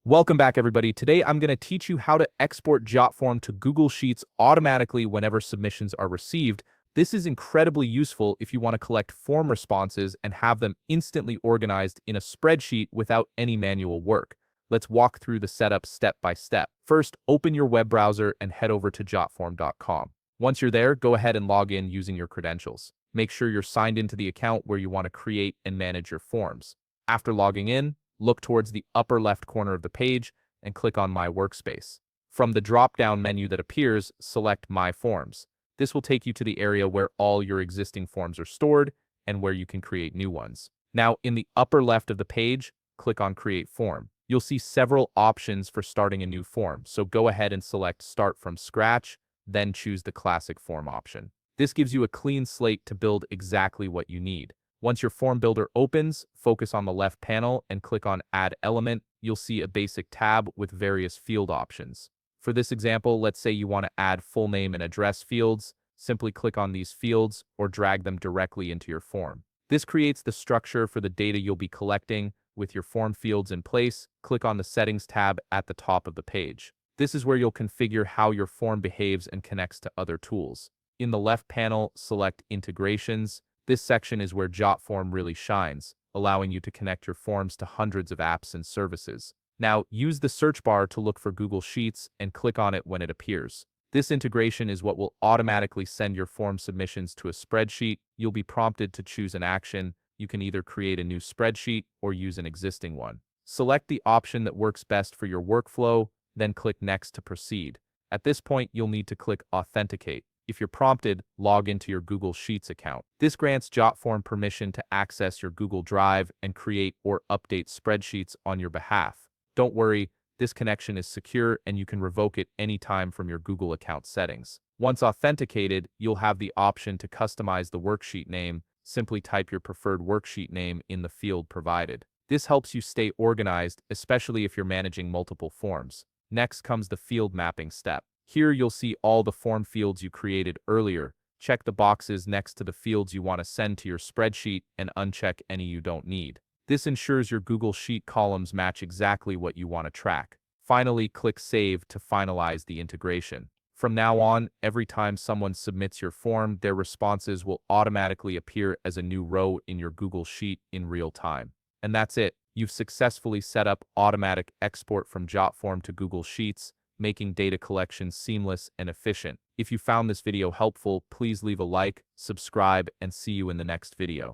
Welcome back, everybody. Today, I'm going to teach you how to export Jotform to Google Sheets automatically whenever submissions are received. This is incredibly useful if you want to collect form responses and have them instantly organized in a spreadsheet without any manual work. Let's walk through the setup step by step. First, open your web browser and head over to jotform.com. Once you're there, go ahead and log in using your credentials. Make sure you're signed into the account where you want to create and manage your forms. After logging in, look towards the upper left corner of the page and click on My Workspace. From the drop-down menu that appears, select My Forms. This will take you to the area where all your existing forms are stored and where you can create new ones. Now, in the upper left of the page, click on Create Form. You'll see several options for starting a new form, so go ahead and select Start from Scratch, then choose the Classic Form option. This gives you a clean slate to build exactly what you need. Once your form builder opens, focus on the left panel and click on Add Element. You'll see a basic tab with various field options. For this example, let's say you want to add full name and address fields. Simply click on these fields or drag them directly into your form. This creates the structure for the data you'll be collecting. With your form fields in place, click on the Settings tab at the top of the page. This is where you'll configure how your form behaves and connects to other tools. In the left panel, select Integrations. This section is where Jotform really shines, allowing you to connect your forms to hundreds of apps and services. Now, use the search bar to look for Google Sheets and click on it when it appears. This integration is what will automatically send your form submissions to a spreadsheet. You'll be prompted to choose an action. You can either create a new spreadsheet or use an existing one. Select the option that works best for your workflow, then click Next to proceed. At this point, you'll need to click Authenticate. If you're prompted, log into your Google Sheets account. This grants Jotform permission to access your Google Drive and create or update spreadsheets on your behalf. Don't worry, this connection is secure and you can revoke it anytime from your Google account settings. Once authenticated, you'll have the option to customize the worksheet name. Simply type your preferred worksheet name in the field provided. This helps you stay organized, especially if you're managing multiple forms. Next comes the field mapping step. Here you'll see all the form fields you created earlier. Check the boxes next to the fields you want to send to your spreadsheet and uncheck any you don't need. This ensures your Google Sheet columns match exactly what you want to track. Finally, click Save to finalize the integration. From now on, every time someone submits your form, their responses will automatically appear as a new row in your Google Sheet in real time. And that's it. You've successfully set up automatic export from Jotform to Google Sheets, making data collection seamless and efficient. If you found this video helpful, please leave a like, subscribe, and see you in the next video.